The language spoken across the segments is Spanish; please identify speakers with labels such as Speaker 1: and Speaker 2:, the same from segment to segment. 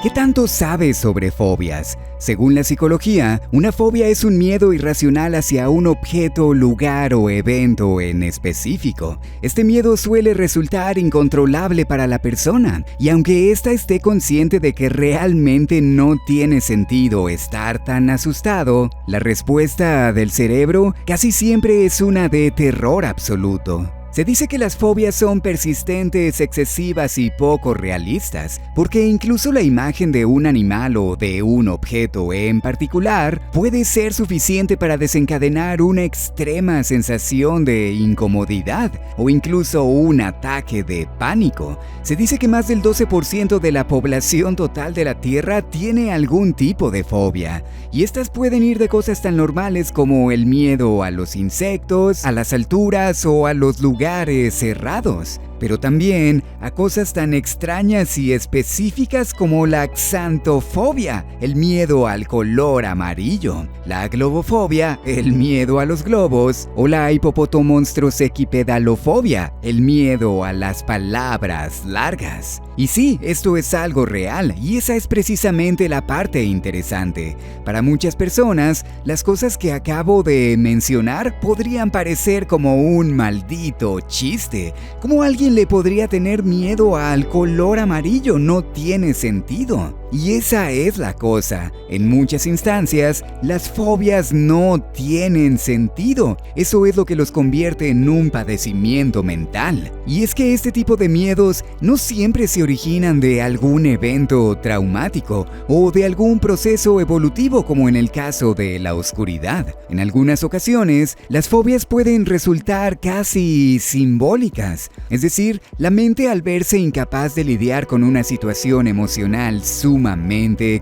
Speaker 1: ¿Qué tanto sabes sobre fobias? Según la psicología, una fobia es un miedo irracional hacia un objeto, lugar o evento en específico. Este miedo suele resultar incontrolable para la persona, y aunque ésta esté consciente de que realmente no tiene sentido estar tan asustado, la respuesta del cerebro casi siempre es una de terror absoluto. Se dice que las fobias son persistentes, excesivas y poco realistas, porque incluso la imagen de un animal o de un objeto en particular puede ser suficiente para desencadenar una extrema sensación de incomodidad o incluso un ataque de pánico. Se dice que más del 12% de la población total de la Tierra tiene algún tipo de fobia, y estas pueden ir de cosas tan normales como el miedo a los insectos, a las alturas o a los lugares cerrados, pero también a cosas tan extrañas y específicas como la xantofobia, el miedo al color amarillo, la globofobia, el miedo a los globos, o la hipopotomonstrosecipedalofobia, el miedo a las palabras largas. Y sí, esto es algo real, y esa es precisamente la parte interesante. Para muchas personas, las cosas que acabo de mencionar podrían parecer como un maldito chiste. ¿Cómo alguien le podría tener miedo al color amarillo? No tiene sentido. Y esa es la cosa. En muchas instancias, las fobias no tienen sentido. Eso es lo que los convierte en un padecimiento mental. Y es que este tipo de miedos no siempre se originan de algún evento traumático o de algún proceso evolutivo, como en el caso de la oscuridad. En algunas ocasiones, las fobias pueden resultar casi simbólicas. Es decir, la mente, al verse incapaz de lidiar con una situación emocional sumamente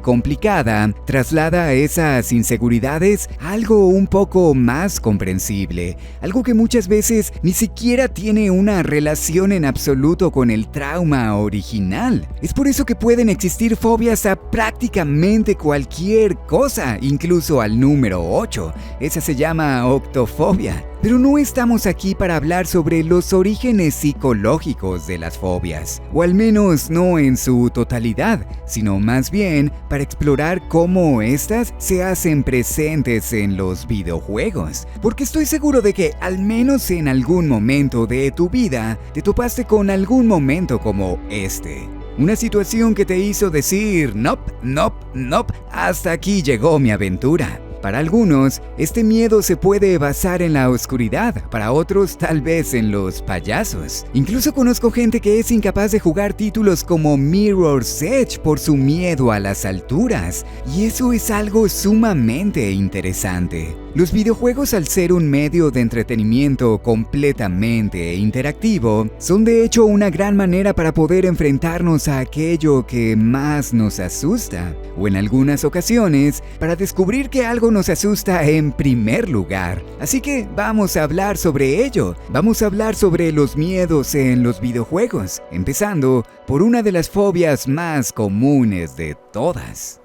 Speaker 1: complicada, traslada a esas inseguridades a algo un poco más comprensible, algo que muchas veces ni siquiera tiene una relación en absoluto con el trauma original. Es por eso que pueden existir fobias a prácticamente cualquier cosa, incluso al número 8. Esa se llama octofobia. Pero no estamos aquí para hablar sobre los orígenes psicológicos de las fobias, o al menos no en su totalidad, sino más bien para explorar cómo estas se hacen presentes en los videojuegos. Porque estoy seguro de que al menos en algún momento de tu vida te topaste con algún momento como este. Una situación que te hizo decir nope, nope, nope, hasta aquí llegó mi aventura. Para algunos, este miedo se puede basar en la oscuridad, para otros tal vez en los payasos. Incluso conozco gente que es incapaz de jugar títulos como Mirror's Edge por su miedo a las alturas, y eso es algo sumamente interesante. Los videojuegos, al ser un medio de entretenimiento completamente interactivo, son de hecho una gran manera para poder enfrentarnos a aquello que más nos asusta, o en algunas ocasiones, para descubrir que algo nos asusta en primer lugar. Así que vamos a hablar sobre ello. Vamos a hablar sobre los miedos en los videojuegos, empezando por una de las fobias más comunes de todas.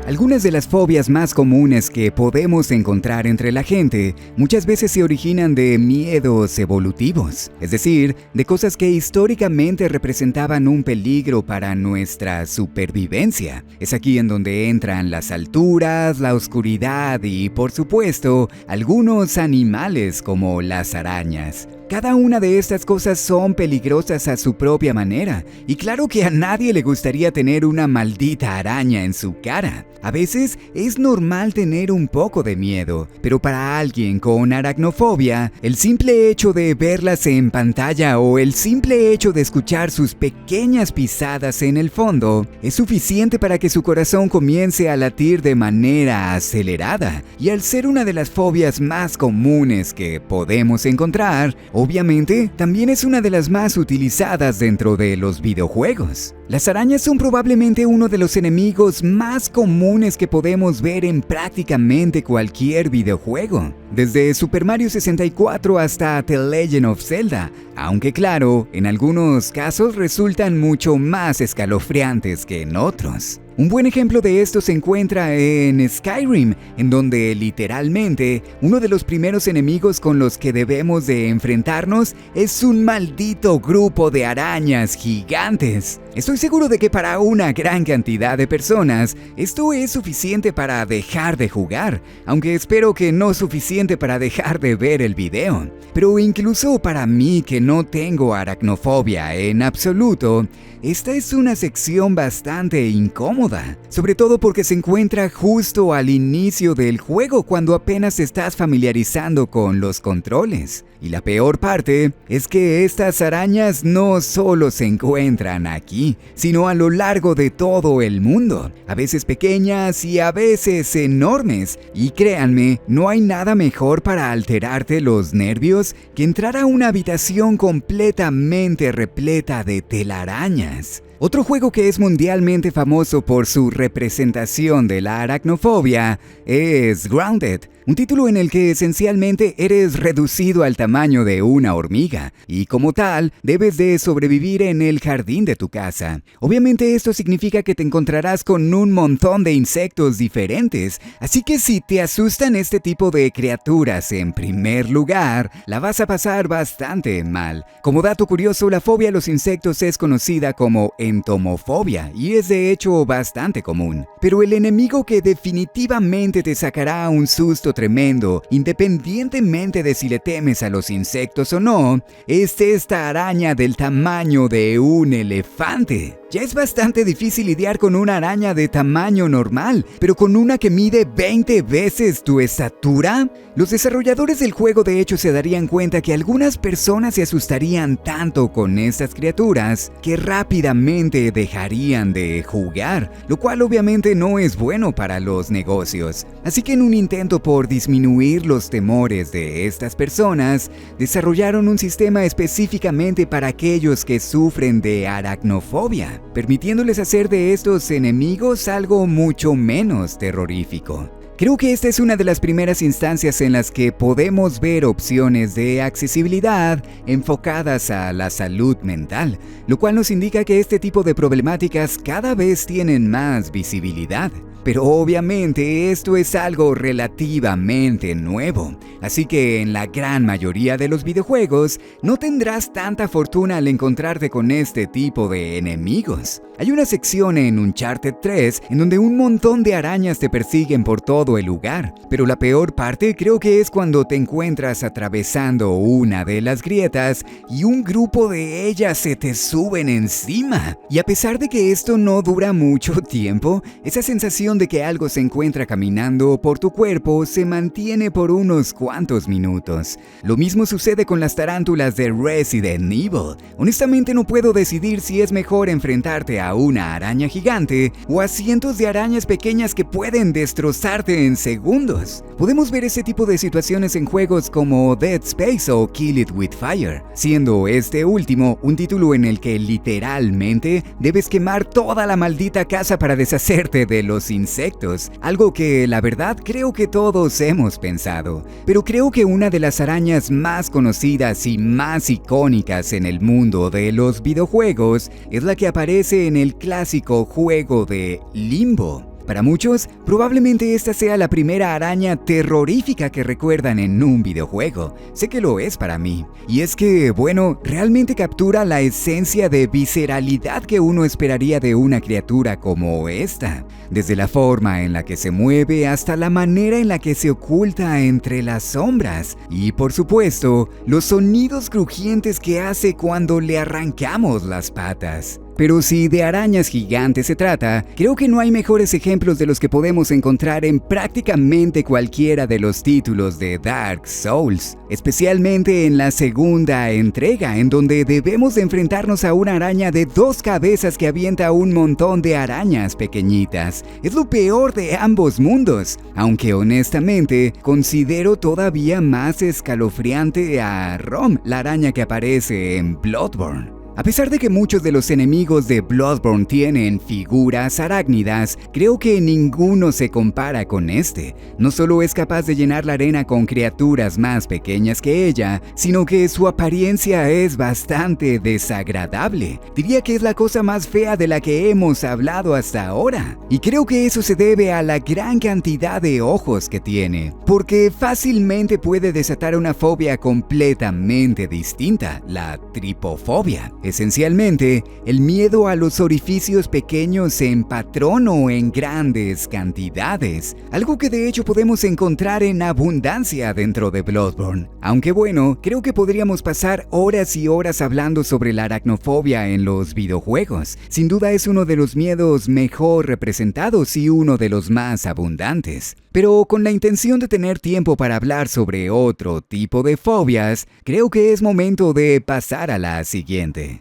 Speaker 1: Algunas de las fobias más comunes que podemos encontrar entre la gente muchas veces se originan de miedos evolutivos, es decir, de cosas que históricamente representaban un peligro para nuestra supervivencia. Es aquí en donde entran las alturas, la oscuridad y, por supuesto, algunos animales como las arañas. Cada una de estas cosas son peligrosas a su propia manera, y claro que a nadie le gustaría tener una maldita araña en su cara. A veces es normal tener un poco de miedo, pero para alguien con aracnofobia, el simple hecho de verlas en pantalla o el simple hecho de escuchar sus pequeñas pisadas en el fondo es suficiente para que su corazón comience a latir de manera acelerada. Y al ser una de las fobias más comunes que podemos encontrar, obviamente, también es una de las más utilizadas dentro de los videojuegos. Las arañas son probablemente uno de los enemigos más comunes que podemos ver en prácticamente cualquier videojuego, desde Super Mario 64 hasta The Legend of Zelda, aunque claro, en algunos casos resultan mucho más escalofriantes que en otros. Un buen ejemplo de esto se encuentra en Skyrim, en donde literalmente uno de los primeros enemigos con los que debemos de enfrentarnos es un maldito grupo de arañas gigantes. Estoy seguro de que para una gran cantidad de personas esto es suficiente para dejar de jugar, aunque espero que no suficiente para dejar de ver el video. Pero incluso para mí, que no tengo aracnofobia en absoluto, esta es una sección bastante incómoda, sobre todo porque se encuentra justo al inicio del juego cuando apenas te estás familiarizando con los controles. Y la peor parte es que estas arañas no solo se encuentran aquí, sino a lo largo de todo el mundo, a veces pequeñas y a veces enormes. Y créanme, no hay nada mejor para alterarte los nervios que entrar a una habitación completamente repleta de telarañas. Otro juego que es mundialmente famoso por su representación de la aracnofobia es Grounded, un título en el que esencialmente eres reducido al tamaño de una hormiga y como tal debes de sobrevivir en el jardín de tu casa. Obviamente esto significa que te encontrarás con un montón de insectos diferentes, así que si te asustan este tipo de criaturas en primer lugar, la vas a pasar bastante mal. Como dato curioso, la fobia a los insectos es conocida como entomofobia y es de hecho bastante común. Pero el enemigo que definitivamente te sacará un susto tremendo, independientemente de si le temes a los insectos o no, es esta araña del tamaño de un elefante. Ya es bastante difícil lidiar con una araña de tamaño normal, pero con una que mide 20 veces tu estatura. Los desarrolladores del juego de hecho se darían cuenta que algunas personas se asustarían tanto con estas criaturas que rápidamente dejarían de jugar, lo cual obviamente no es bueno para los negocios. Así que en un intento por disminuir los temores de estas personas, desarrollaron un sistema específicamente para aquellos que sufren de aracnofobia, permitiéndoles hacer de estos enemigos algo mucho menos terrorífico. Creo que esta es una de las primeras instancias en las que podemos ver opciones de accesibilidad enfocadas a la salud mental, lo cual nos indica que este tipo de problemáticas cada vez tienen más visibilidad. Pero obviamente esto es algo relativamente nuevo, así que en la gran mayoría de los videojuegos no tendrás tanta fortuna al encontrarte con este tipo de enemigos. Hay una sección en Uncharted 3 en donde un montón de arañas te persiguen por todo el lugar, pero la peor parte creo que es cuando te encuentras atravesando una de las grietas y un grupo de ellas se te suben encima. Y a pesar de que esto no dura mucho tiempo, esa sensación de que algo se encuentra caminando por tu cuerpo se mantiene por unos cuantos minutos. Lo mismo sucede con las tarántulas de Resident Evil. Honestamente no puedo decidir si es mejor enfrentarte a una araña gigante o a cientos de arañas pequeñas que pueden destrozarte en segundos. Podemos ver ese tipo de situaciones en juegos como Dead Space o Kill It With Fire, siendo este último un título en el que literalmente debes quemar toda la maldita casa para deshacerte de los insectos, algo que la verdad creo que todos hemos pensado. Pero creo que una de las arañas más conocidas y más icónicas en el mundo de los videojuegos es la que aparece en el clásico juego de Limbo. Para muchos, probablemente esta sea la primera araña terrorífica que recuerdan en un videojuego. Sé que lo es para mí. Y es que, bueno, realmente captura la esencia de visceralidad que uno esperaría de una criatura como esta. Desde la forma en la que se mueve hasta la manera en la que se oculta entre las sombras. Y por supuesto, los sonidos crujientes que hace cuando le arrancamos las patas. Pero si de arañas gigantes se trata, creo que no hay mejores ejemplos de los que podemos encontrar en prácticamente cualquiera de los títulos de Dark Souls, especialmente en la segunda entrega, en donde debemos de enfrentarnos a una araña de 2 cabezas que avienta un montón de arañas pequeñitas. Es lo peor de ambos mundos, aunque honestamente considero todavía más escalofriante a Rom, la araña que aparece en Bloodborne. A pesar de que muchos de los enemigos de Bloodborne tienen figuras arácnidas, creo que ninguno se compara con este. No solo es capaz de llenar la arena con criaturas más pequeñas que ella, sino que su apariencia es bastante desagradable. Diría que es la cosa más fea de la que hemos hablado hasta ahora. Y creo que eso se debe a la gran cantidad de ojos que tiene, porque fácilmente puede desatar una fobia completamente distinta, la tripofobia. Esencialmente, el miedo a los orificios pequeños en patrón o en grandes cantidades, algo que de hecho podemos encontrar en abundancia dentro de Bloodborne. Aunque bueno, creo que podríamos pasar horas y horas hablando sobre la aracnofobia en los videojuegos. Sin duda es uno de los miedos mejor representados y uno de los más abundantes. Pero con la intención de tener tiempo para hablar sobre otro tipo de fobias, creo que es momento de pasar a la siguiente.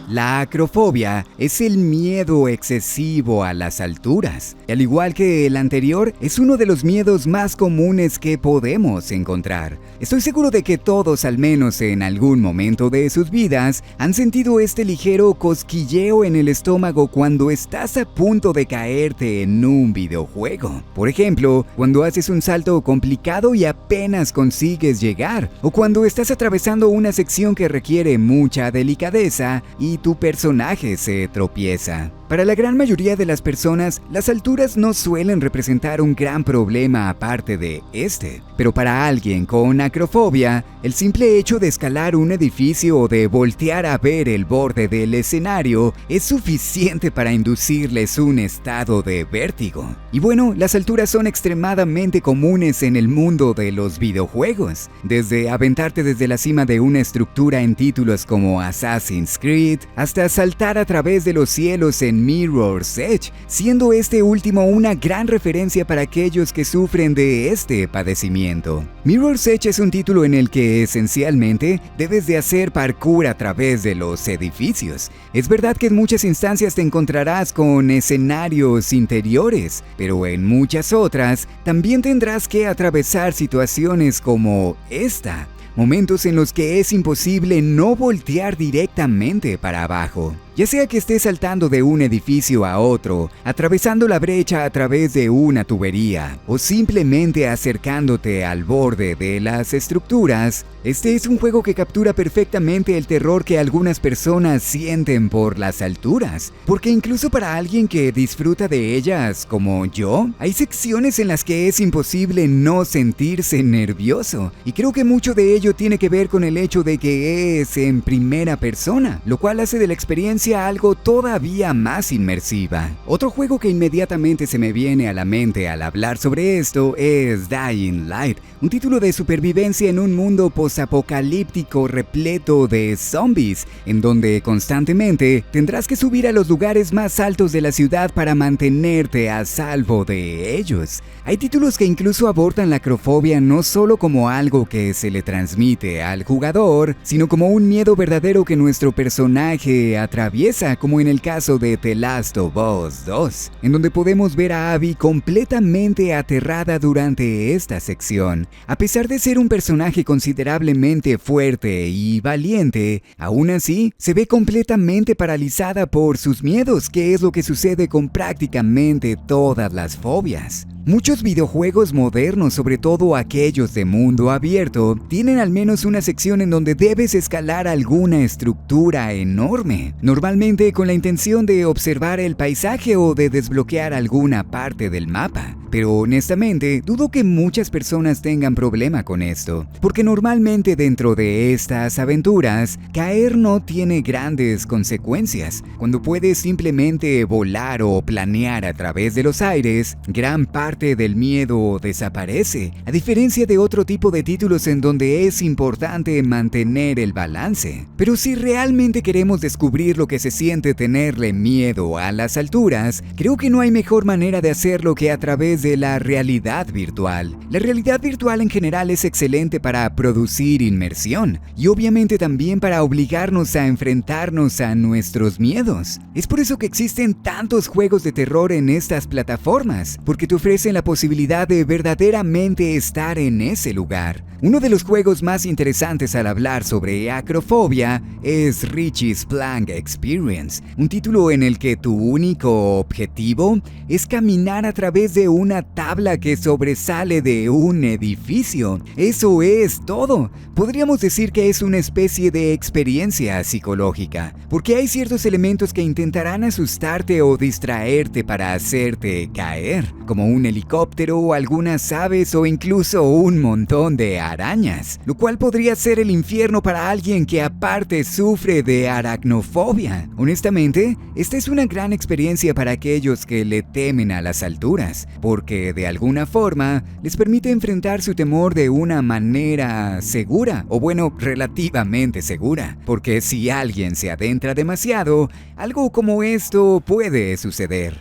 Speaker 1: La acrofobia es el miedo excesivo a las alturas. Al igual que el anterior, es uno de los miedos más comunes que podemos encontrar. Estoy seguro de que todos, al menos en algún momento de sus vidas, han sentido este ligero cosquilleo en el estómago cuando estás a punto de caerte en un videojuego. Por ejemplo, cuando haces un salto complicado y apenas consigues llegar, o cuando estás atravesando una sección que requiere mucha delicadeza y tu personaje se tropieza. Para la gran mayoría de las personas, las alturas no suelen representar un gran problema aparte de este. Pero para alguien con acrofobia, el simple hecho de escalar un edificio o de voltear a ver el borde del escenario es suficiente para inducirles un estado de vértigo. Y bueno, las alturas son extremadamente comunes en el mundo de los videojuegos. Desde aventarte desde la cima de una estructura en títulos como Assassin's Creed, hasta saltar a través de los cielos en Mirror's Edge, siendo este último una gran referencia para aquellos que sufren de este padecimiento. Mirror's Edge es un título en el que esencialmente debes de hacer parkour a través de los edificios. Es verdad que en muchas instancias te encontrarás con escenarios interiores, pero en muchas otras también tendrás que atravesar situaciones como esta. Momentos en los que es imposible no voltear directamente para abajo. Ya sea que estés saltando de un edificio a otro, atravesando la brecha a través de una tubería, o simplemente acercándote al borde de las estructuras, este es un juego que captura perfectamente el terror que algunas personas sienten por las alturas. Porque incluso para alguien que disfruta de ellas, como yo, hay secciones en las que es imposible no sentirse nervioso. Y creo que mucho de ello tiene que ver con el hecho de que es en primera persona, lo cual hace de la experiencia algo todavía más inmersiva. Otro juego que inmediatamente se me viene a la mente al hablar sobre esto es Dying Light, un título de supervivencia en un mundo posapocalíptico repleto de zombies, en donde constantemente tendrás que subir a los lugares más altos de la ciudad para mantenerte a salvo de ellos. Hay títulos que incluso abordan la acrofobia no solo como algo que se le transmite al jugador, sino como un miedo verdadero que nuestro personaje atraviesa, como en el caso de The Last of Us 2, en donde podemos ver a Abby completamente aterrada durante esta sección. A pesar de ser un personaje considerablemente fuerte y valiente, aún así se ve completamente paralizada por sus miedos, que es lo que sucede con prácticamente todas las fobias. Muchos videojuegos modernos, sobre todo aquellos de mundo abierto, tienen al menos una sección en donde debes escalar alguna estructura enorme, normalmente con la intención de observar el paisaje o de desbloquear alguna parte del mapa. Pero honestamente, dudo que muchas personas tengan problema con esto, porque normalmente dentro de estas aventuras, caer no tiene grandes consecuencias. Cuando puedes simplemente volar o planear a través de los aires, gran parte del miedo desaparece, a diferencia de otro tipo de títulos en donde es importante mantener el balance. Pero si realmente queremos descubrir lo que se siente tenerle miedo a las alturas, creo que no hay mejor manera de hacerlo que a través de la realidad virtual. La realidad virtual en general es excelente para producir inmersión y obviamente también para obligarnos a enfrentarnos a nuestros miedos. Es por eso que existen tantos juegos de terror en estas plataformas, porque te ofrecen la posibilidad de verdaderamente estar en ese lugar. Uno de los juegos más interesantes al hablar sobre acrofobia es Richie's Plank Experience, un título en el que tu único objetivo es caminar a través de una tabla que sobresale de un edificio. Eso es todo. Podríamos decir que es una especie de experiencia psicológica, porque hay ciertos elementos que intentarán asustarte o distraerte para hacerte caer, como un helicóptero, algunas aves o incluso un montón de arañas, lo cual podría ser el infierno para alguien que aparte sufre de aracnofobia. Honestamente, esta es una gran experiencia para aquellos que le temen a las alturas, porque de alguna forma les permite enfrentar su temor de una manera segura, o bueno, relativamente segura, porque si alguien se adentra demasiado, algo como esto puede suceder.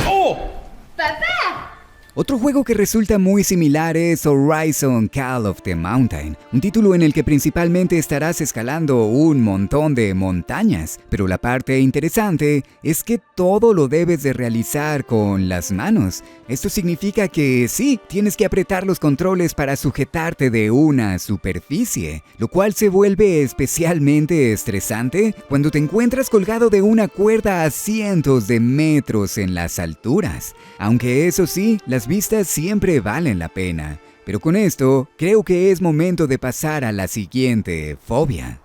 Speaker 2: ¡Oh!
Speaker 3: ¡Papá!
Speaker 1: Otro juego que resulta muy similar es Horizon Call of the Mountain, un título en el que principalmente estarás escalando un montón de montañas, pero la parte interesante es que todo lo debes de realizar con las manos. Esto significa que sí, tienes que apretar los controles para sujetarte de una superficie, lo cual se vuelve especialmente estresante cuando te encuentras colgado de una cuerda a cientos de metros en las alturas. Aunque eso sí, las vistas siempre valen la pena. Pero con esto, creo que es momento de pasar a la siguiente fobia.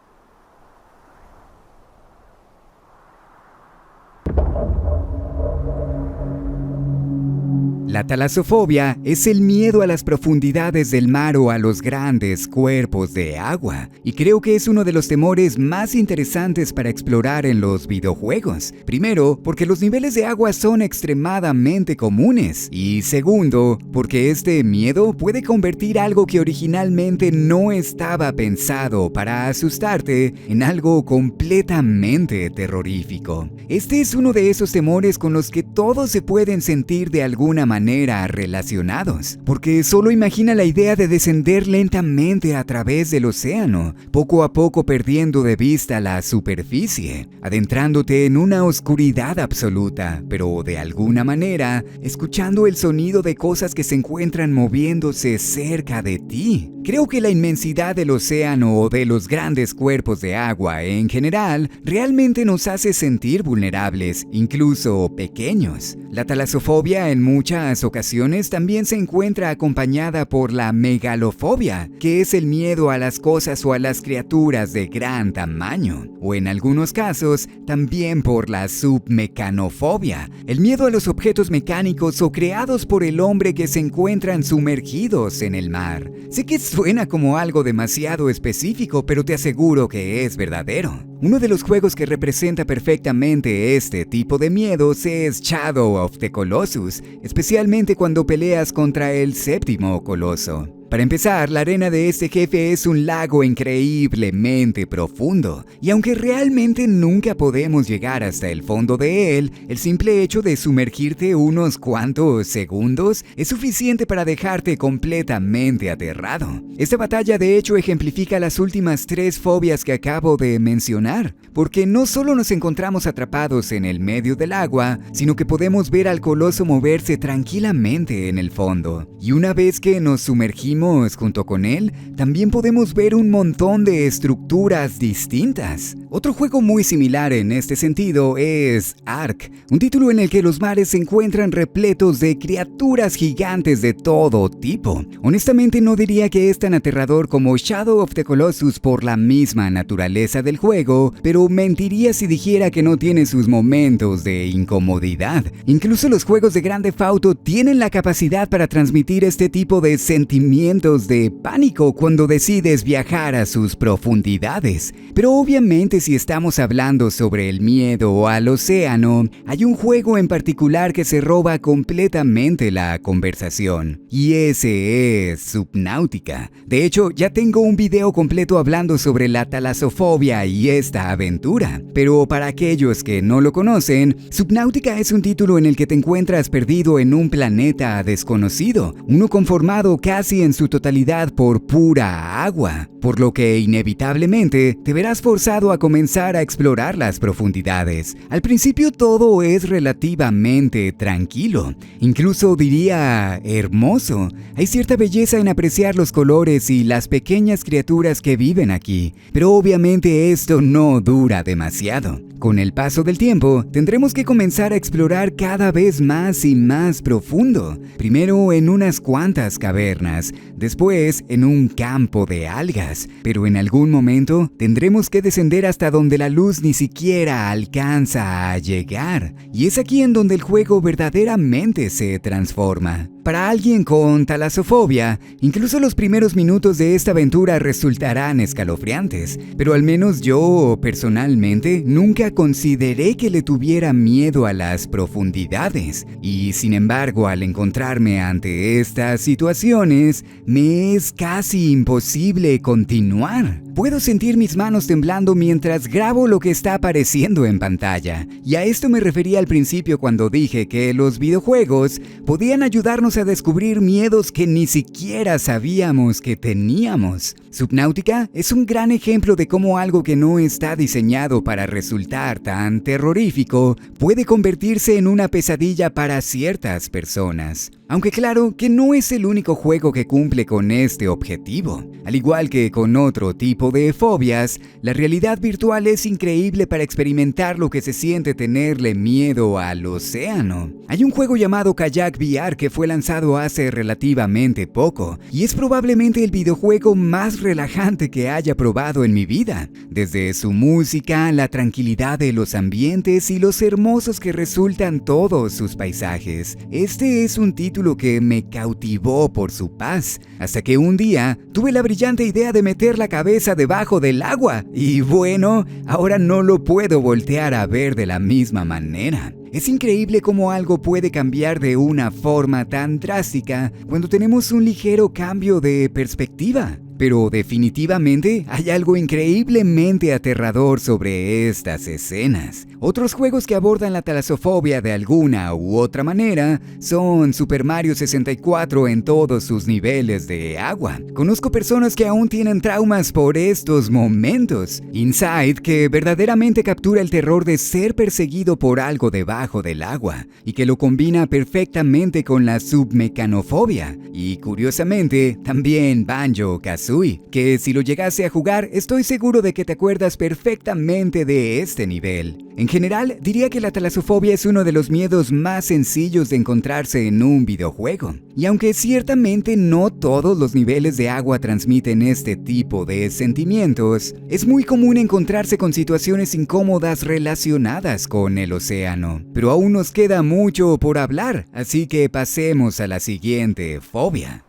Speaker 1: La talasofobia es el miedo a las profundidades del mar o a los grandes cuerpos de agua, y creo que es uno de los temores más interesantes para explorar en los videojuegos. Primero, porque los niveles de agua son extremadamente comunes, y segundo, porque este miedo puede convertir algo que originalmente no estaba pensado para asustarte en algo completamente terrorífico. Este es uno de esos temores con los que todos se pueden sentir de alguna manera relacionados, porque solo imagina la idea de descender lentamente a través del océano, poco a poco perdiendo de vista la superficie, adentrándote en una oscuridad absoluta, pero de alguna manera escuchando el sonido de cosas que se encuentran moviéndose cerca de ti. Creo que la inmensidad del océano o de los grandes cuerpos de agua en general realmente nos hace sentir vulnerables, incluso pequeños. La talasofobia en muchas ocasiones también se encuentra acompañada por la megalofobia, que es el miedo a las cosas o a las criaturas de gran tamaño, o en algunos casos también por la submecanofobia, el miedo a los objetos mecánicos o creados por el hombre que se encuentran sumergidos en el mar. Sé que suena como algo demasiado específico, pero te aseguro que es verdadero. Uno de los juegos que representa perfectamente este tipo de miedos es Shadow of the Colossus, especialmente cuando peleas contra el séptimo coloso. Para empezar, la arena de este jefe es un lago increíblemente profundo, y aunque realmente nunca podemos llegar hasta el fondo de él, el simple hecho de sumergirte unos cuantos segundos es suficiente para dejarte completamente aterrado. Esta batalla de hecho ejemplifica las últimas 3 fobias que acabo de mencionar, porque no solo nos encontramos atrapados en el medio del agua, sino que podemos ver al coloso moverse tranquilamente en el fondo, y una vez que nos sumergimos junto con él, también podemos ver un montón de estructuras distintas. Otro juego muy similar en este sentido es Ark, un título en el que los mares se encuentran repletos de criaturas gigantes de todo tipo. Honestamente no diría que es tan aterrador como Shadow of the Colossus por la misma naturaleza del juego, pero mentiría si dijera que no tiene sus momentos de incomodidad. Incluso los juegos de Grand Theft Auto tienen la capacidad para transmitir este tipo de sentimientos sentimientos de pánico cuando decides viajar a sus profundidades. Pero obviamente si estamos hablando sobre el miedo al océano, hay un juego en particular que se roba completamente la conversación. Y ese es Subnautica. De hecho, ya tengo un video completo hablando sobre la talasofobia y esta aventura. Pero para aquellos que no lo conocen, Subnautica es un título en el que te encuentras perdido en un planeta desconocido, uno conformado casi en su totalidad por pura agua, por lo que inevitablemente te verás forzado a comenzar a explorar las profundidades. Al principio todo es relativamente tranquilo, incluso diría hermoso. Hay cierta belleza en apreciar los colores y las pequeñas criaturas que viven aquí, pero obviamente esto no dura demasiado. Con el paso del tiempo, tendremos que comenzar a explorar cada vez más y más profundo. Primero en unas cuantas cavernas, después en un campo de algas, pero en algún momento tendremos que descender hasta donde la luz ni siquiera alcanza a llegar. Y es aquí en donde el juego verdaderamente se transforma. Para alguien con talasofobia, incluso los primeros minutos de esta aventura resultarán escalofriantes, pero al menos yo, personalmente, nunca consideré que le tuviera miedo a las profundidades, y sin embargo, al encontrarme ante estas situaciones, me es casi imposible continuar. Puedo sentir mis manos temblando mientras grabo lo que está apareciendo en pantalla, y a esto me refería al principio cuando dije que los videojuegos podían ayudarnos a descubrir miedos que ni siquiera sabíamos que teníamos. Subnautica es un gran ejemplo de cómo algo que no está diseñado para resultar tan terrorífico puede convertirse en una pesadilla para ciertas personas. Aunque claro que no es el único juego que cumple con este objetivo. Al igual que con otro tipo de fobias, la realidad virtual es increíble para experimentar lo que se siente tenerle miedo al océano. Hay un juego llamado Kayak VR que fue lanzado hace relativamente poco, y es probablemente el videojuego más relajante que haya probado en mi vida. Desde su música, la tranquilidad de los ambientes y los hermosos que resultan todos sus paisajes. Este es un título que me cautivó por su paz, hasta que un día tuve la brillante idea de meter la cabeza debajo del agua, y bueno, ahora no lo puedo voltear a ver de la misma manera. Es increíble cómo algo puede cambiar de una forma tan drástica cuando tenemos un ligero cambio de perspectiva. Pero definitivamente hay algo increíblemente aterrador sobre estas escenas. Otros juegos que abordan la talasofobia de alguna u otra manera son Super Mario 64 en todos sus niveles de agua. Conozco personas que aún tienen traumas por estos momentos. Inside, que verdaderamente captura el terror de ser perseguido por algo debajo del agua y que lo combina perfectamente con la submecanofobia. Y curiosamente, también Banjo-Kazooie, que si lo llegase a jugar, estoy seguro de que te acuerdas perfectamente de este nivel. En general, diría que la talasofobia es uno de los miedos más sencillos de encontrarse en un videojuego. Y aunque ciertamente no todos los niveles de agua transmiten este tipo de sentimientos, es muy común encontrarse con situaciones incómodas relacionadas con el océano. Pero aún nos queda mucho por hablar, así que pasemos a la siguiente fobia.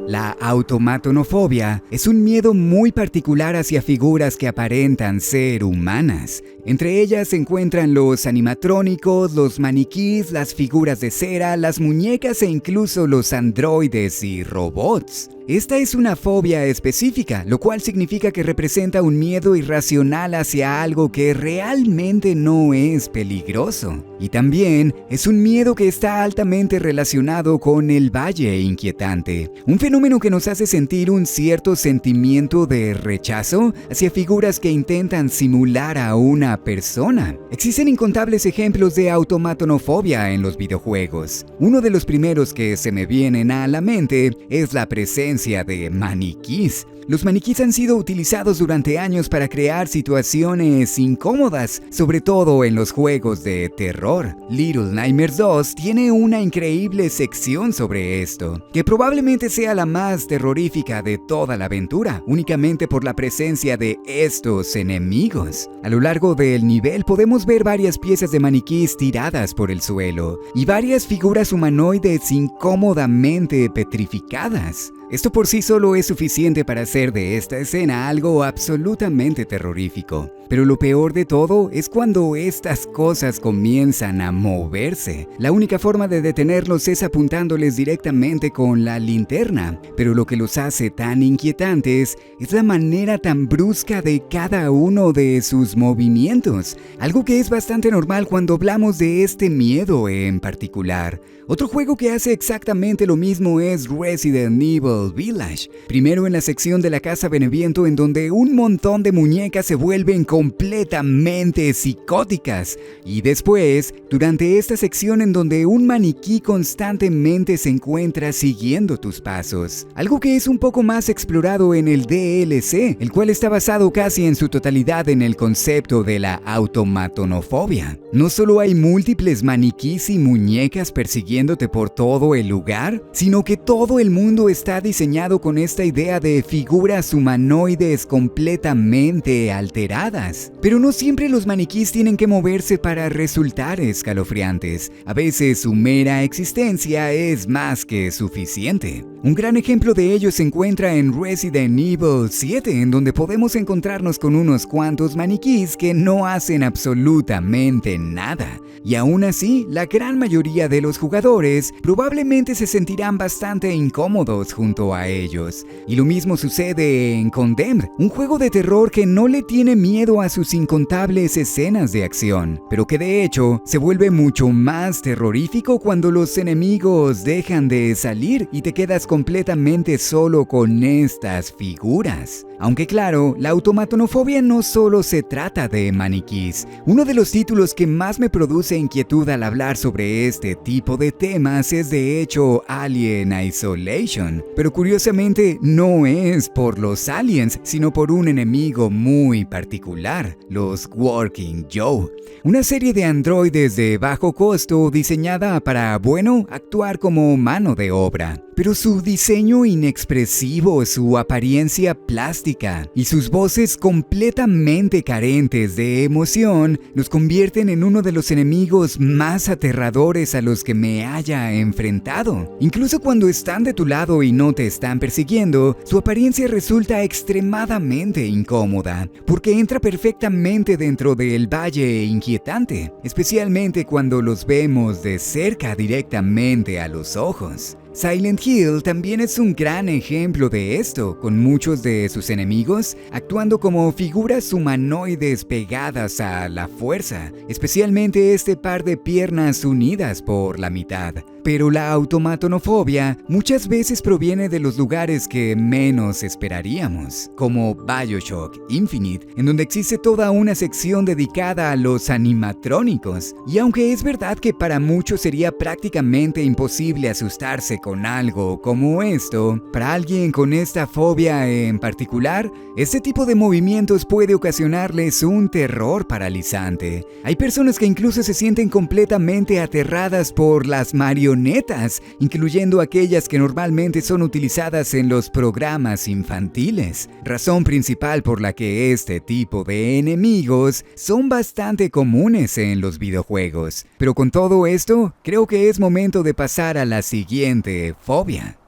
Speaker 1: La automatonofobia es un miedo muy particular hacia figuras que aparentan ser humanas. Entre ellas se encuentran los animatrónicos, los maniquís, las figuras de cera, las muñecas e incluso los androides y robots. Esta es una fobia específica, lo cual significa que representa un miedo irracional hacia algo que realmente no es peligroso. Y también es un miedo que está altamente relacionado con el valle inquietante, un fenómeno que nos hace sentir un cierto sentimiento de rechazo hacia figuras que intentan simular a una persona. Existen incontables ejemplos de automatonofobia en los videojuegos. Uno de los primeros que se me vienen a la mente es la presencia presencia de maniquís. Los maniquís han sido utilizados durante años para crear situaciones incómodas, sobre todo en los juegos de terror. Little Nightmares 2 tiene una increíble sección sobre esto, que probablemente sea la más terrorífica de toda la aventura, únicamente por la presencia de estos enemigos. A lo largo del nivel podemos ver varias piezas de maniquís tiradas por el suelo y varias figuras humanoides incómodamente petrificadas. Esto por sí solo es suficiente para hacer de esta escena algo absolutamente terrorífico. Pero lo peor de todo es cuando estas cosas comienzan a moverse. La única forma de detenerlos es apuntándoles directamente con la linterna. Pero lo que los hace tan inquietantes es la manera tan brusca de cada uno de sus movimientos. Algo que es bastante normal cuando hablamos de este miedo en particular. Otro juego que hace exactamente lo mismo es Resident Evil Village. Primero en la sección de la Casa Beneviento, en donde un montón de muñecas se vuelven completamente psicóticas. Y después, durante esta sección en donde un maniquí constantemente se encuentra siguiendo tus pasos. Algo que es un poco más explorado en el DLC, el cual está basado casi en su totalidad en el concepto de la automatonofobia. No solo hay múltiples maniquís y muñecas persiguiéndote por todo el lugar, sino que todo el mundo está diseñado con esta idea de figuras humanoides completamente alteradas. Pero no siempre los maniquís tienen que moverse para resultar escalofriantes. A veces su mera existencia es más que suficiente. Un gran ejemplo de ello se encuentra en Resident Evil 7, en donde podemos encontrarnos con unos cuantos maniquís que no hacen absolutamente nada. Y aún así, la gran mayoría de los jugadores probablemente se sentirán bastante incómodos junto a ellos. Y lo mismo sucede en Condemned, un juego de terror que no le tiene miedo a sus incontables escenas de acción, pero que de hecho se vuelve mucho más terrorífico cuando los enemigos dejan de salir y te quedas completamente solo con estas figuras. Aunque claro, la automatonofobia no solo se trata de maniquís. Uno de los títulos que más me produce inquietud al hablar sobre este tipo de temas es de hecho Alien Isolation, pero curiosamente no es por los aliens, sino por un enemigo muy particular, los Working Joe, una serie de androides de bajo costo diseñada para, bueno, actuar como mano de obra. Pero su diseño inexpresivo, su apariencia plástica y sus voces completamente carentes de emoción los convierten en uno de los enemigos más aterradores a los que me haya enfrentado. Incluso cuando están de tu lado y no te están persiguiendo, su apariencia resulta extremadamente incómoda, porque entra perfectamente dentro del valle inquietante, especialmente cuando los vemos de cerca directamente a los ojos. Silent Hill también es un gran ejemplo de esto, con muchos de sus enemigos actuando como figuras humanoides pegadas a la fuerza, especialmente este par de piernas unidas por la mitad. Pero la automatonofobia muchas veces proviene de los lugares que menos esperaríamos, como BioShock Infinite, en donde existe toda una sección dedicada a los animatrónicos. Y aunque es verdad que para muchos sería prácticamente imposible asustarse con algo como esto, para alguien con esta fobia en particular, este tipo de movimientos puede ocasionarles un terror paralizante. Hay personas que incluso se sienten completamente aterradas por las marionetas, incluyendo aquellas que normalmente son utilizadas en los programas infantiles, razón principal por la que este tipo de enemigos son bastante comunes en los videojuegos. Pero con todo esto, creo que es momento de pasar a la siguiente fobia.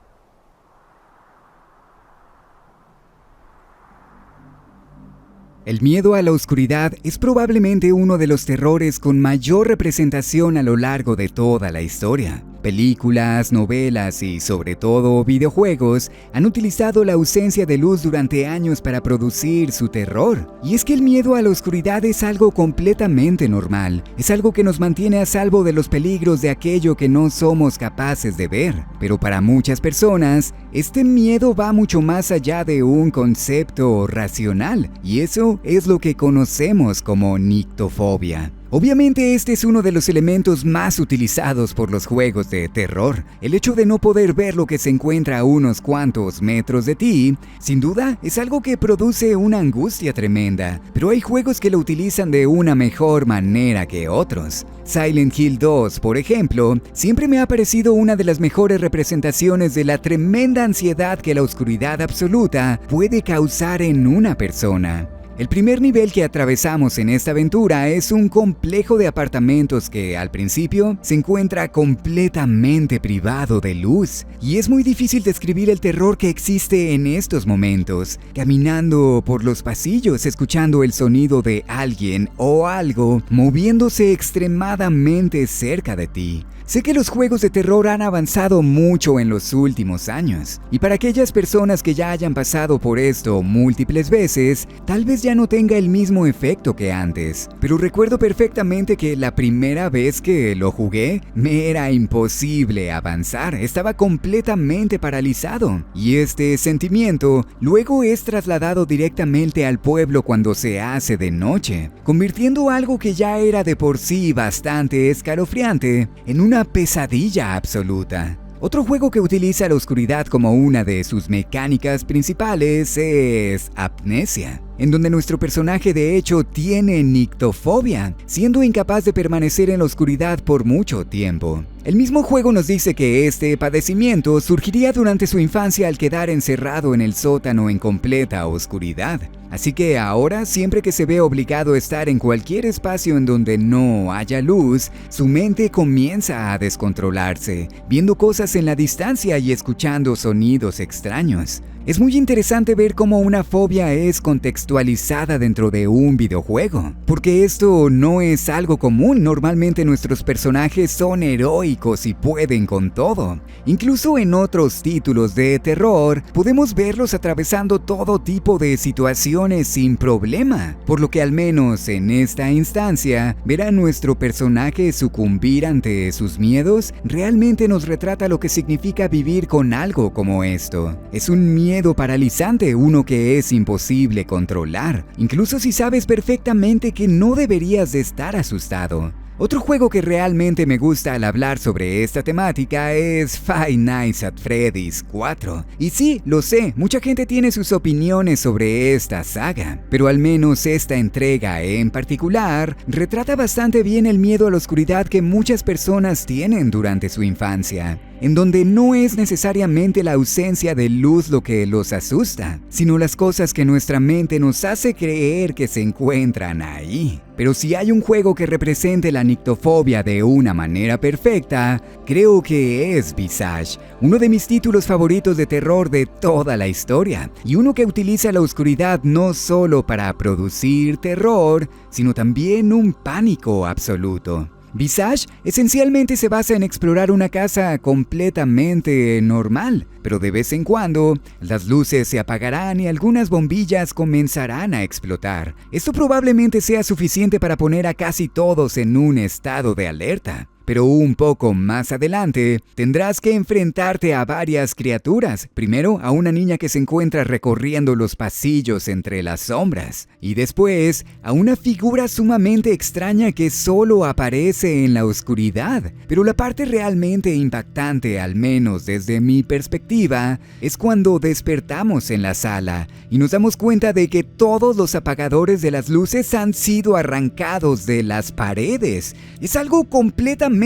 Speaker 1: El miedo a la oscuridad es probablemente uno de los terrores con mayor representación a lo largo de toda la historia. Películas, novelas y sobre todo videojuegos han utilizado la ausencia de luz durante años para producir su terror. Y es que el miedo a la oscuridad es algo completamente normal. Es algo que nos mantiene a salvo de los peligros de aquello que no somos capaces de ver. Pero para muchas personas, este miedo va mucho más allá de un concepto racional. Y eso es lo que conocemos como nictofobia. Obviamente este es uno de los elementos más utilizados por los juegos de terror. El hecho de no poder ver lo que se encuentra a unos cuantos metros de ti, sin duda, es algo que produce una angustia tremenda, pero hay juegos que lo utilizan de una mejor manera que otros. Silent Hill 2, por ejemplo, siempre me ha parecido una de las mejores representaciones de la tremenda ansiedad que la oscuridad absoluta puede causar en una persona. El primer nivel que atravesamos en esta aventura es un complejo de apartamentos que, al principio, se encuentra completamente privado de luz, y es muy difícil describir el terror que existe en estos momentos, caminando por los pasillos escuchando el sonido de alguien o algo moviéndose extremadamente cerca de ti. Sé que los juegos de terror han avanzado mucho en los últimos años, y para aquellas personas que ya hayan pasado por esto múltiples veces, tal vez ya no tenga el mismo efecto que antes, pero recuerdo perfectamente que la primera vez que lo jugué, me era imposible avanzar, estaba completamente paralizado, y este sentimiento luego es trasladado directamente al pueblo cuando se hace de noche, convirtiendo algo que ya era de por sí bastante escalofriante en una pesadilla absoluta. Otro juego que utiliza la oscuridad como una de sus mecánicas principales es Amnesia, en donde nuestro personaje de hecho tiene nictofobia, siendo incapaz de permanecer en la oscuridad por mucho tiempo. El mismo juego nos dice que este padecimiento surgiría durante su infancia al quedar encerrado en el sótano en completa oscuridad. Así que ahora, siempre que se ve obligado a estar en cualquier espacio en donde no haya luz, su mente comienza a descontrolarse, viendo cosas en la distancia y escuchando sonidos extraños. Es muy interesante ver cómo una fobia es contextualizada dentro de un videojuego, porque esto no es algo común. Normalmente nuestros personajes son heroicos y pueden con todo. Incluso en otros títulos de terror, podemos verlos atravesando todo tipo de situaciones sin problema, por lo que al menos en esta instancia, ver a nuestro personaje sucumbir ante sus miedos realmente nos retrata lo que significa vivir con algo como esto. Es un miedo paralizante, uno que es imposible controlar, incluso si sabes perfectamente que no deberías de estar asustado. Otro juego que realmente me gusta al hablar sobre esta temática es Five Nights at Freddy's 4. Y sí, lo sé, mucha gente tiene sus opiniones sobre esta saga, pero al menos esta entrega en particular retrata bastante bien el miedo a la oscuridad que muchas personas tienen durante su infancia, en donde no es necesariamente la ausencia de luz lo que los asusta, sino las cosas que nuestra mente nos hace creer que se encuentran ahí. Pero si hay un juego que represente la nictofobia de una manera perfecta, creo que es Visage, uno de mis títulos favoritos de terror de toda la historia, y uno que utiliza la oscuridad no solo para producir terror, sino también un pánico absoluto. Visage esencialmente se basa en explorar una casa completamente normal, pero de vez en cuando las luces se apagarán y algunas bombillas comenzarán a explotar. Esto probablemente sea suficiente para poner a casi todos en un estado de alerta. Pero un poco más adelante, tendrás que enfrentarte a varias criaturas. Primero, a una niña que se encuentra recorriendo los pasillos entre las sombras. Y después, a una figura sumamente extraña que solo aparece en la oscuridad. Pero la parte realmente impactante, al menos desde mi perspectiva, es cuando despertamos en la sala y nos damos cuenta de que todos los apagadores de las luces han sido arrancados de las paredes. Es algo completamente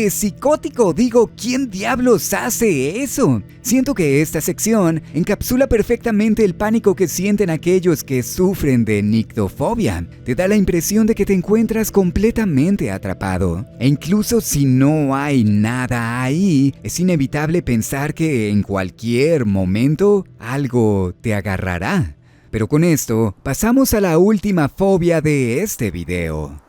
Speaker 1: psicótico. Digo, ¿quién diablos hace eso? Siento que esta sección encapsula perfectamente el pánico que sienten aquellos que sufren de nictofobia. Te da la impresión de que te encuentras completamente atrapado. E incluso si no hay nada ahí, es inevitable pensar que en cualquier momento algo te agarrará. Pero con esto, pasamos a la última fobia de este video.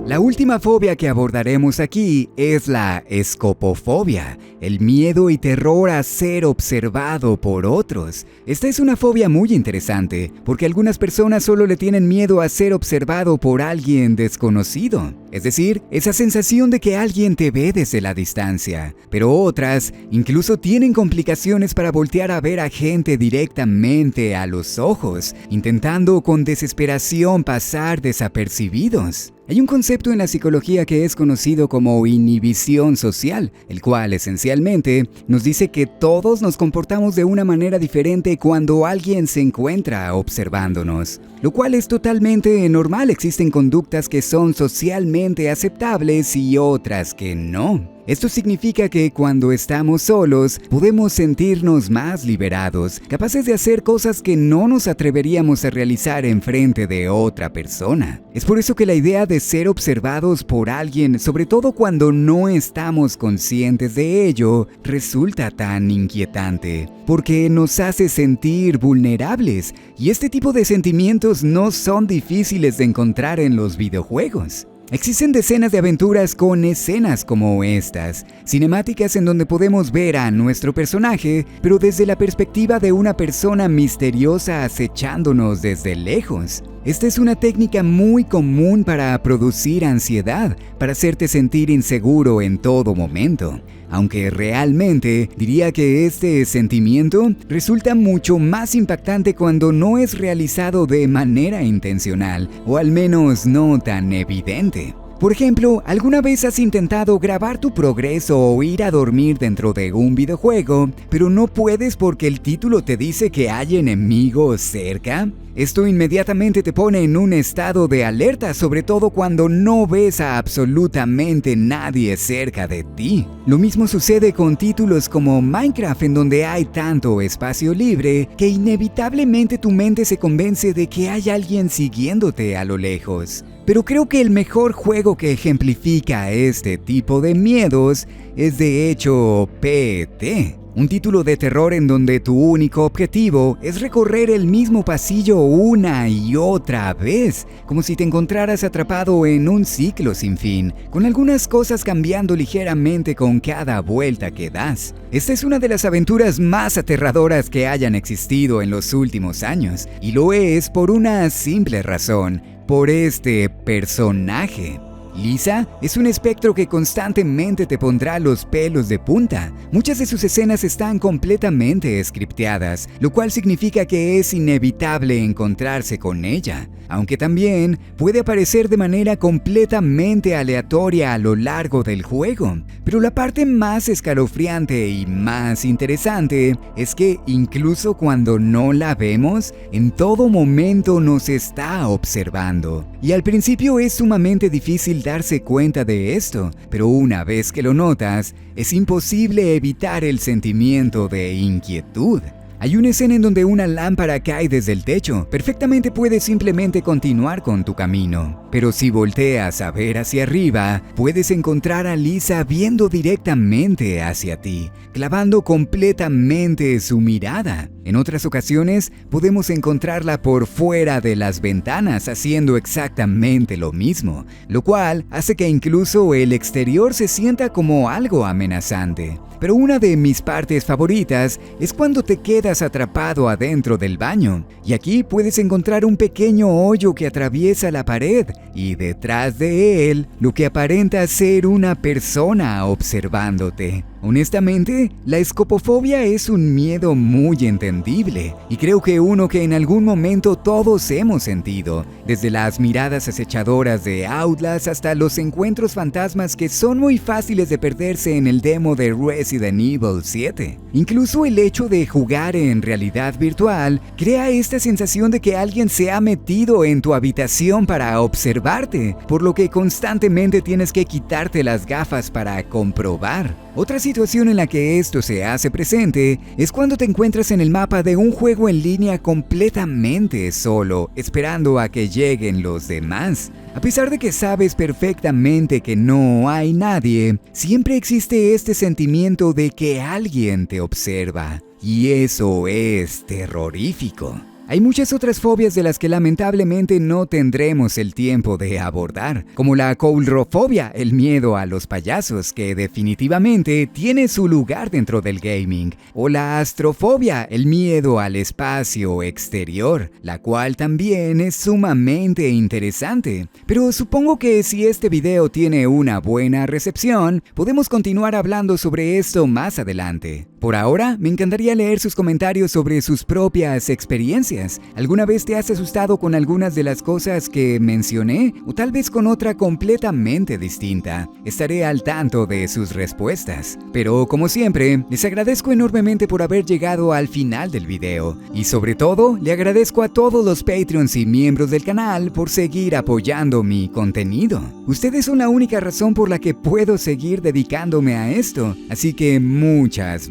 Speaker 1: La última fobia que abordaremos aquí es la escopofobia, el miedo y terror a ser observado por otros. Esta es una fobia muy interesante, porque algunas personas solo le tienen miedo a ser observado por alguien desconocido. Es decir, esa sensación de que alguien te ve desde la distancia. Pero otras incluso tienen complicaciones para voltear a ver a gente directamente a los ojos, intentando con desesperación pasar desapercibidos. Hay un concepto en la psicología que es conocido como inhibición social, el cual esencialmente nos dice que todos nos comportamos de una manera diferente cuando alguien se encuentra observándonos, lo cual es totalmente normal. Existen conductas que son socialmente aceptables y otras que no. Esto significa que cuando estamos solos, podemos sentirnos más liberados, capaces de hacer cosas que no nos atreveríamos a realizar en frente de otra persona. Es por eso que la idea de ser observados por alguien, sobre todo cuando no estamos conscientes de ello, resulta tan inquietante, porque nos hace sentir vulnerables, y este tipo de sentimientos no son difíciles de encontrar en los videojuegos. Existen decenas de aventuras con escenas como estas, cinemáticas en donde podemos ver a nuestro personaje, pero desde la perspectiva de una persona misteriosa acechándonos desde lejos. Esta es una técnica muy común para producir ansiedad, para hacerte sentir inseguro en todo momento. Aunque realmente diría que este sentimiento resulta mucho más impactante cuando no es realizado de manera intencional, o al menos no tan evidente. Por ejemplo, ¿alguna vez has intentado grabar tu progreso o ir a dormir dentro de un videojuego, pero no puedes porque el título te dice que hay enemigos cerca? Esto inmediatamente te pone en un estado de alerta, sobre todo cuando no ves a absolutamente nadie cerca de ti. Lo mismo sucede con títulos como Minecraft, en donde hay tanto espacio libre que inevitablemente tu mente se convence de que hay alguien siguiéndote a lo lejos. Pero creo que el mejor juego que ejemplifica este tipo de miedos es de hecho PT. Un título de terror en donde tu único objetivo es recorrer el mismo pasillo una y otra vez, como si te encontraras atrapado en un ciclo sin fin, con algunas cosas cambiando ligeramente con cada vuelta que das. Esta es una de las aventuras más aterradoras que hayan existido en los últimos años, y lo es por una simple razón: por este personaje. Lisa es un espectro que constantemente te pondrá los pelos de punta. Muchas de sus escenas están completamente scripteadas, lo cual significa que es inevitable encontrarse con ella, aunque también puede aparecer de manera completamente aleatoria a lo largo del juego. Pero la parte más escalofriante y más interesante es que incluso cuando no la vemos, en todo momento nos está observando. Y al principio es sumamente difícil darse cuenta de esto, pero una vez que lo notas, es imposible evitar el sentimiento de inquietud. Hay una escena en donde una lámpara cae desde el techo. Perfectamente puedes simplemente continuar con tu camino. Pero si volteas a ver hacia arriba, puedes encontrar a Lisa viendo directamente hacia ti, clavando completamente su mirada. En otras ocasiones, podemos encontrarla por fuera de las ventanas haciendo exactamente lo mismo, lo cual hace que incluso el exterior se sienta como algo amenazante. Pero una de mis partes favoritas es cuando te quedas atrapado adentro del baño, y aquí puedes encontrar un pequeño hoyo que atraviesa la pared, y detrás de él, lo que aparenta ser una persona observándote. Honestamente, la escopofobia es un miedo muy entendible, y creo que uno que en algún momento todos hemos sentido, desde las miradas acechadoras de Outlast hasta los encuentros fantasmas que son muy fáciles de perderse en el demo de Resident Evil 7. Incluso el hecho de jugar en realidad virtual crea esta sensación de que alguien se ha metido en tu habitación para observarte, por lo que constantemente tienes que quitarte las gafas para comprobar. Otra situación en la que esto se hace presente es cuando te encuentras en el mapa de un juego en línea completamente solo, esperando a que lleguen los demás. A pesar de que sabes perfectamente que no hay nadie, siempre existe este sentimiento de que alguien te observa, y eso es terrorífico. Hay muchas otras fobias de las que lamentablemente no tendremos el tiempo de abordar, como la coulrofobia, el miedo a los payasos, que definitivamente tiene su lugar dentro del gaming, o la astrofobia, el miedo al espacio exterior, la cual también es sumamente interesante. Pero supongo que si este video tiene una buena recepción, podemos continuar hablando sobre esto más adelante. Por ahora, me encantaría leer sus comentarios sobre sus propias experiencias. ¿Alguna vez te has asustado con algunas de las cosas que mencioné? O tal vez con otra completamente distinta. Estaré al tanto de sus respuestas. Pero como siempre, les agradezco enormemente por haber llegado al final del video. Y sobre todo, le agradezco a todos los Patreons y miembros del canal por seguir apoyando mi contenido. Ustedes son la única razón por la que puedo seguir dedicándome a esto. Así que muchas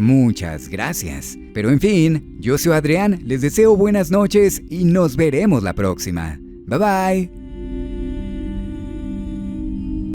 Speaker 1: gracias. Pero en fin, yo soy Adrián, les deseo buenas noches y nos veremos la próxima. Bye bye.